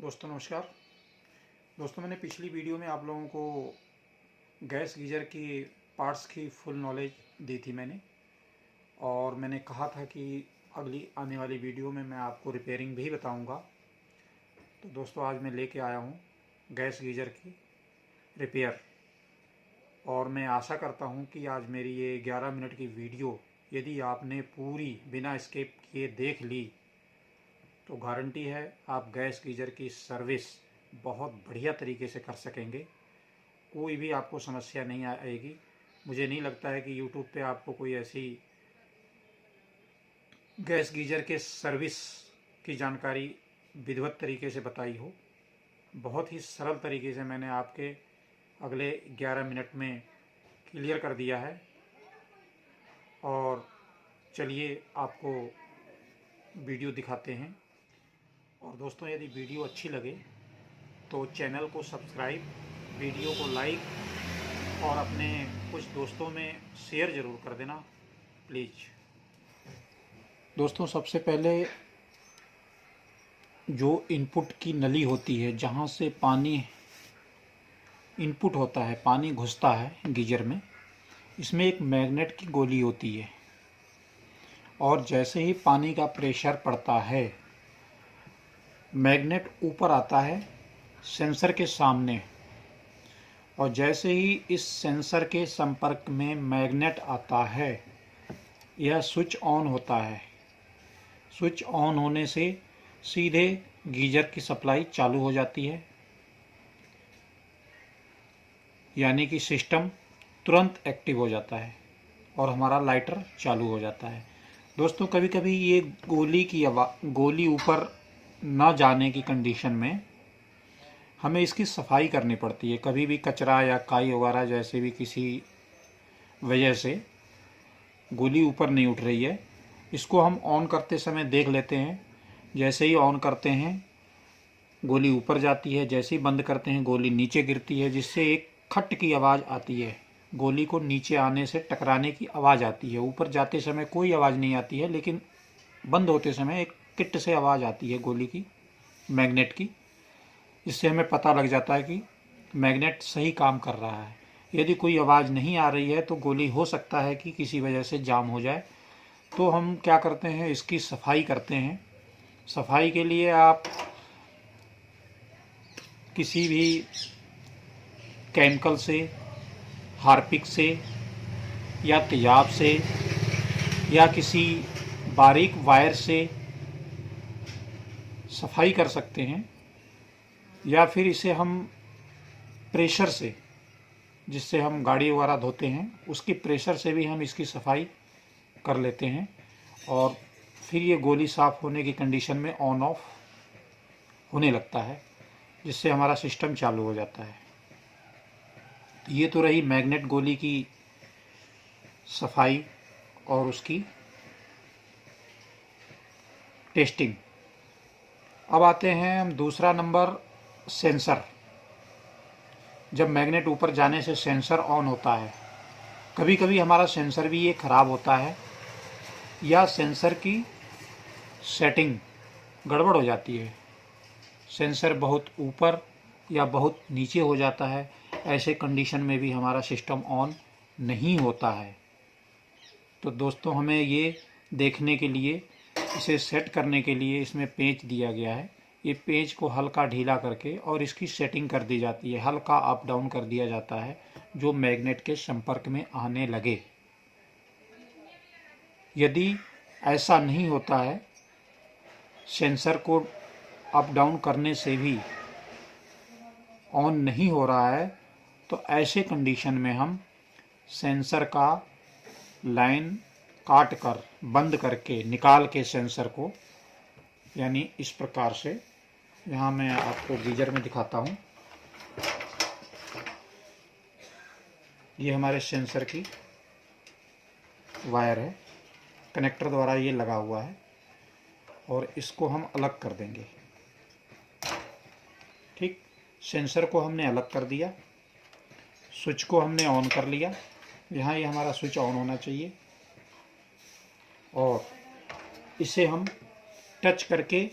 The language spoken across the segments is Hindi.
दोस्तों नमस्कार। दोस्तों मैंने पिछली वीडियो में आप लोगों को गैस गीज़र की पार्ट्स की फुल नॉलेज दी थी मैंने, और मैंने कहा था कि अगली आने वाली वीडियो में मैं आपको रिपेयरिंग भी बताऊंगा। तो दोस्तों आज मैं लेके आया हूँ गैस गीज़र की रिपेयर, और मैं आशा करता हूँ कि आज मेरी ये 11 मिनट की वीडियो यदि आपने पूरी बिना स्किप किए देख ली तो गारंटी है आप गैस गीज़र की सर्विस बहुत बढ़िया तरीके से कर सकेंगे। कोई भी आपको समस्या नहीं आएगी। मुझे नहीं लगता है कि यूट्यूब पे आपको कोई ऐसी गैस गीज़र के सर्विस की जानकारी विधिवत तरीके से बताई हो। बहुत ही सरल तरीके से मैंने आपके अगले 11 मिनट में क्लियर कर दिया है। और चलिए आपको वीडियो दिखाते हैं। और दोस्तों यदि वीडियो अच्छी लगे तो चैनल को सब्सक्राइब, वीडियो को लाइक और अपने कुछ दोस्तों में शेयर ज़रूर कर देना प्लीज़। दोस्तों सबसे पहले जो इनपुट की नली होती है, जहाँ से पानी इनपुट होता है, पानी घुसता है गीज़र में, इसमें एक मैग्नेट की गोली होती है। और जैसे ही पानी का प्रेशर पड़ता है, मैग्नेट ऊपर आता है सेंसर के सामने, और जैसे ही इस सेंसर के संपर्क में मैग्नेट आता है, यह स्विच ऑन होता है। स्विच ऑन होने से सीधे गीज़र की सप्लाई चालू हो जाती है, यानी कि सिस्टम तुरंत एक्टिव हो जाता है और हमारा लाइटर चालू हो जाता है। दोस्तों कभी कभी ये गोली ऊपर न जाने की कंडीशन में हमें इसकी सफाई करनी पड़ती है। कभी भी कचरा या काई वगैरह जैसे भी किसी वजह से गोली ऊपर नहीं उठ रही है, इसको हम ऑन करते समय देख लेते हैं। जैसे ही ऑन करते हैं गोली ऊपर जाती है, जैसे ही बंद करते हैं गोली नीचे गिरती है, जिससे एक खट की आवाज़ आती है। गोली को नीचे आने से टकराने की आवाज़ आती है। ऊपर जाते समय कोई आवाज़ नहीं आती है, लेकिन बंद होते समय एक किट से आवाज़ आती है गोली की, मैग्नेट की। इससे हमें पता लग जाता है कि मैग्नेट सही काम कर रहा है। यदि कोई आवाज़ नहीं आ रही है तो गोली हो सकता है कि किसी वजह से जाम हो जाए। तो हम क्या करते हैं, इसकी सफाई करते हैं। सफाई के लिए आप किसी भी केमिकल से, हार्पिक से या तेजाब से या किसी बारीक वायर से सफाई कर सकते हैं, या फिर इसे हम प्रेशर से, जिससे हम गाड़ी वगैरह धोते हैं उसकी प्रेशर से भी हम इसकी सफाई कर लेते हैं। और फिर ये गोली साफ़ होने की कंडीशन में ऑन ऑफ होने लगता है, जिससे हमारा सिस्टम चालू हो जाता है। ये तो रही मैग्नेट गोली की सफाई और उसकी टेस्टिंग। अब आते हैं हम दूसरा नंबर, सेंसर। जब मैग्नेट ऊपर जाने से सेंसर ऑन होता है, कभी कभी हमारा सेंसर भी ये ख़राब होता है या सेंसर की सेटिंग गड़बड़ हो जाती है। सेंसर बहुत ऊपर या बहुत नीचे हो जाता है। ऐसे कंडीशन में भी हमारा सिस्टम ऑन नहीं होता है। तो दोस्तों हमें ये देखने के लिए, इसे सेट करने के लिए इसमें पेंच दिया गया है। ये पेंच को हल्का ढीला करके और इसकी सेटिंग कर दी जाती है, हल्का अप डाउन कर दिया जाता है जो मैग्नेट के संपर्क में आने लगे। यदि ऐसा नहीं होता है, सेंसर को अप डाउन करने से भी ऑन नहीं हो रहा है, तो ऐसे कंडीशन में हम सेंसर का लाइन काट कर, बंद करके, निकाल के सेंसर को, यानी इस प्रकार से, यहाँ मैं आपको गीज़र में दिखाता हूँ। ये हमारे सेंसर की वायर है, कनेक्टर द्वारा ये लगा हुआ है, और इसको हम अलग कर देंगे। ठीक, सेंसर को हमने अलग कर दिया, स्विच को हमने ऑन कर लिया। यहाँ ये हमारा स्विच ऑन होना चाहिए, और इसे हम टच करके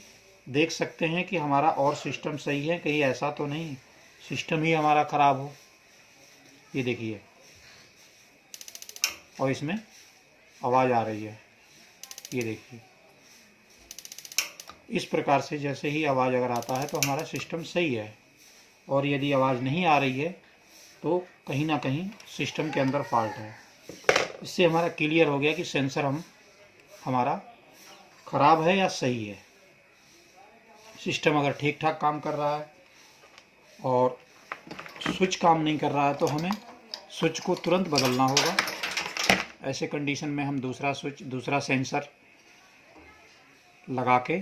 देख सकते हैं कि हमारा और सिस्टम सही है, कहीं ऐसा तो नहीं सिस्टम ही हमारा ख़राब हो। ये देखिए, और इसमें आवाज़ आ रही है, ये देखिए। इस प्रकार से जैसे ही आवाज़ अगर आता है तो हमारा सिस्टम सही है, और यदि आवाज़ नहीं आ रही है तो कहीं ना कहीं सिस्टम के अंदर फॉल्ट है। इससे हमारा क्लियर हो गया कि सेंसर हमारा ख़राब है या सही है। सिस्टम अगर ठीक ठाक काम कर रहा है और स्विच काम नहीं कर रहा है तो हमें स्विच को तुरंत बदलना होगा। ऐसे कंडीशन में हम दूसरा सेंसर लगा के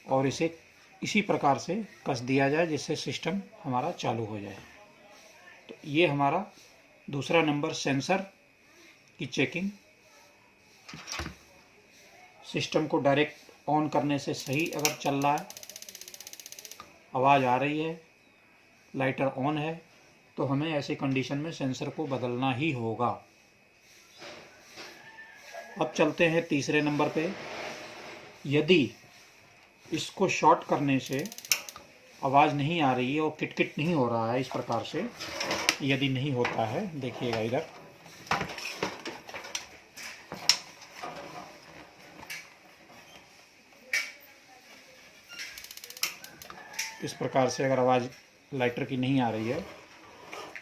और इसे इसी प्रकार से कस दिया जाए जिससे सिस्टम हमारा चालू हो जाए। तो ये हमारा दूसरा नंबर सेंसर की चेकिंग। सिस्टम को डायरेक्ट ऑन करने से सही अगर चल रहा है, आवाज़ आ रही है, लाइटर ऑन है, तो हमें ऐसे कंडीशन में सेंसर को बदलना ही होगा। अब चलते हैं तीसरे नंबर पे। यदि इसको शॉर्ट करने से आवाज़ नहीं आ रही है और किटकिट नहीं हो रहा है, इस प्रकार से यदि नहीं होता है, देखिएगा इधर, इस प्रकार से अगर आवाज़ लाइटर की नहीं आ रही है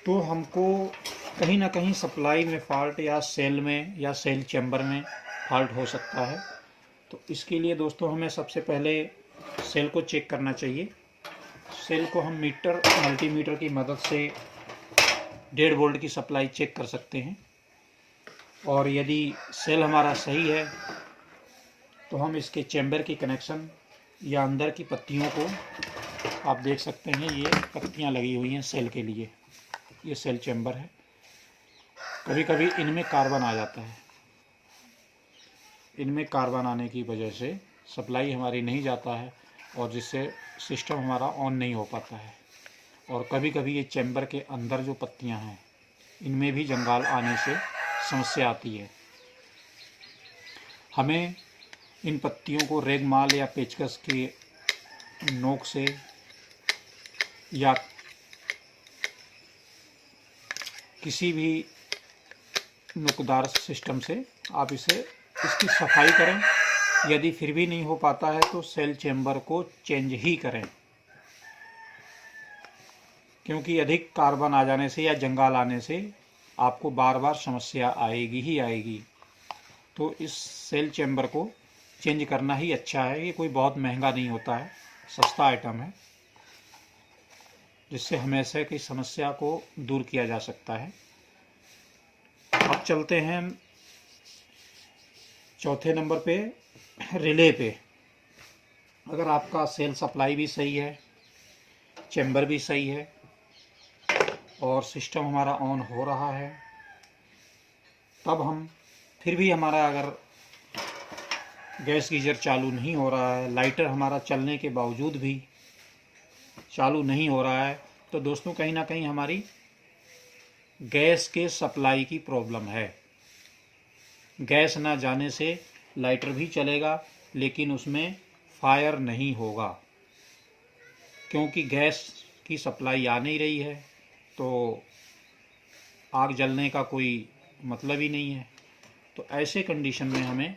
तो हमको कहीं ना कहीं सप्लाई में फॉल्ट या सेल में या सेल चैम्बर में फॉल्ट हो सकता है। तो इसके लिए दोस्तों हमें सबसे पहले सेल को चेक करना चाहिए। सेल को हम मल्टीमीटर की मदद से 1.5 वोल्ट की सप्लाई चेक कर सकते हैं, और यदि सेल हमारा सही है तो हम इसके चैम्बर की कनेक्शन या अंदर की पत्तियों को, आप देख सकते हैं ये पत्तियां लगी हुई हैं सेल के लिए, ये सेल चैम्बर है। कभी कभी इनमें कार्बन आ जाता है, इनमें कार्बन आने की वजह से सप्लाई हमारी नहीं जाता है और जिससे सिस्टम हमारा ऑन नहीं हो पाता है। और कभी कभी ये चैम्बर के अंदर जो पत्तियां हैं इनमें भी जंगाल आने से समस्या आती है। हमें इन पत्तियों को रेगमाल या पेचकस के नोक से या किसी भी नुकदार सिस्टम से आप इसकी सफाई करें। यदि फिर भी नहीं हो पाता है तो सेल चैम्बर को चेंज ही करें, क्योंकि अधिक कार्बन आ जाने से या जंगाल आने से आपको बार बार समस्या आएगी ही आएगी। तो इस सेल चैम्बर को चेंज करना ही अच्छा है। ये कोई बहुत महंगा नहीं होता है, सस्ता आइटम है जिससे हमेशा की समस्या को दूर किया जा सकता है। अब चलते हैं चौथे नंबर पे, रिले पे। अगर आपका सेल सप्लाई भी सही है, चैम्बर भी सही है और सिस्टम हमारा ऑन हो रहा है, तब हम फिर भी हमारा अगर गैस गीजर चालू नहीं हो रहा है, लाइटर हमारा चलने के बावजूद भी चालू नहीं हो रहा है, तो दोस्तों कहीं ना कहीं हमारी गैस के सप्लाई की प्रॉब्लम है। गैस ना जाने से लाइटर भी चलेगा लेकिन उसमें फायर नहीं होगा, क्योंकि गैस की सप्लाई आ नहीं रही है तो आग जलने का कोई मतलब ही नहीं है। तो ऐसे कंडीशन में हमें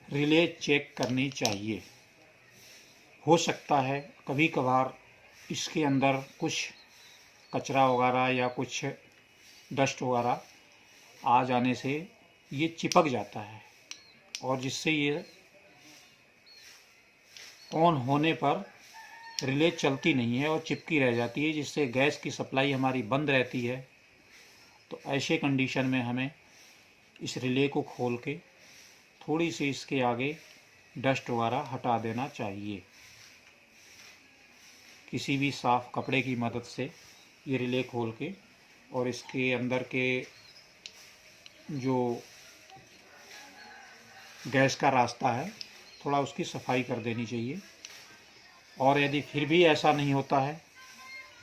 रिले चेक करनी चाहिए। हो सकता है कभी कभार इसके अंदर कुछ कचरा वगैरह या कुछ डस्ट वगैरह आ जाने से ये चिपक जाता है और जिससे ये ऑन होने पर रिले चलती नहीं है और चिपकी रह जाती है, जिससे गैस की सप्लाई हमारी बंद रहती है। तो ऐसे कंडीशन में हमें इस रिले को खोल के थोड़ी सी इसके आगे डस्ट वगैरह हटा देना चाहिए। किसी भी साफ कपड़े की मदद से ये रिले खोल के और इसके अंदर के जो गैस का रास्ता है थोड़ा उसकी सफाई कर देनी चाहिए। और यदि फिर भी ऐसा नहीं होता है,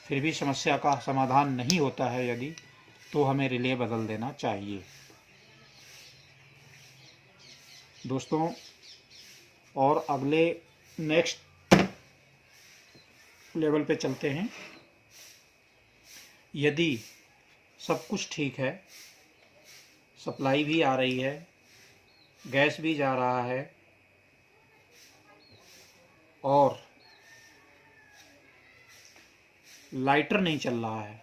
फिर भी समस्या का समाधान नहीं होता है यदि, तो हमें रिले बदल देना चाहिए। दोस्तों और अगले नेक्स्ट लेवल पे चलते हैं। यदि सब कुछ ठीक है, सप्लाई भी आ रही है, गैस भी जा रहा है और लाइटर नहीं चल रहा है,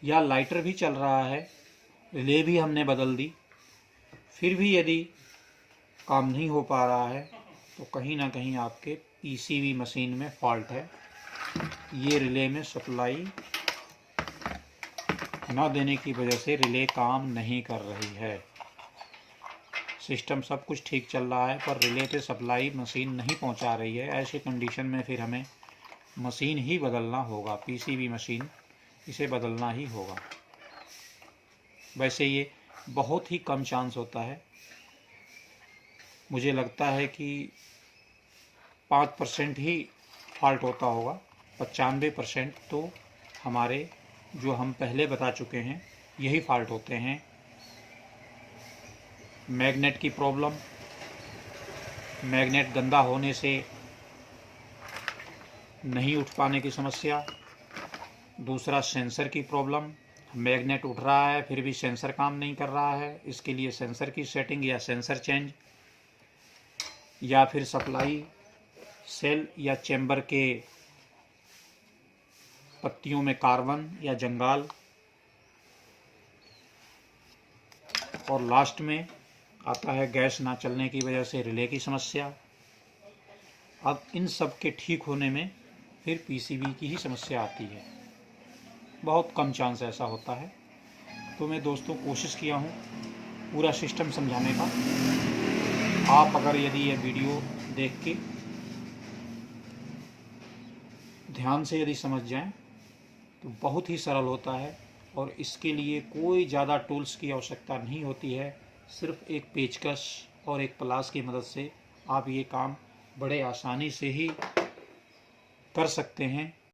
या लाइटर भी चल रहा है, रिले भी हमने बदल दी, फिर भी यदि काम नहीं हो पा रहा है, तो कहीं ना कहीं आपके पीसीबी मशीन में फॉल्ट है। ये रिले में सप्लाई ना देने की वजह से रिले काम नहीं कर रही है। सिस्टम सब कुछ ठीक चल रहा है पर रिले पे सप्लाई मशीन नहीं पहुंचा रही है। ऐसी कंडीशन में फिर हमें मशीन ही बदलना होगा, पीसीबी मशीन इसे बदलना ही होगा। वैसे ये बहुत ही कम चांस होता है, मुझे लगता है कि 5% ही फॉल्ट होता होगा। 95% तो हमारे जो हम पहले बता चुके हैं यही फॉल्ट होते हैं। मैग्नेट की प्रॉब्लम, मैग्नेट गंदा होने से नहीं उठ पाने की समस्या, दूसरा सेंसर की प्रॉब्लम, मैग्नेट उठ रहा है फिर भी सेंसर काम नहीं कर रहा है, इसके लिए सेंसर की सेटिंग या सेंसर चेंज, या फिर सप्लाई सेल या चेंबर के पत्तियों में कार्बन या जंगाल, और लास्ट में आता है गैस ना चलने की वजह से रिले की समस्या। अब इन सब के ठीक होने में फिर पीसीबी की ही समस्या आती है। बहुत कम चांस ऐसा होता है। तो मैं दोस्तों कोशिश किया हूँ पूरा सिस्टम समझाने का। आप अगर यदि ये वीडियो देख के ध्यान से यदि समझ जाएं तो बहुत ही सरल होता है और इसके लिए कोई ज़्यादा टूल्स की आवश्यकता नहीं होती है। सिर्फ एक पेचकस और एक प्लास की मदद से आप ये काम बड़े आसानी से ही कर सकते हैं।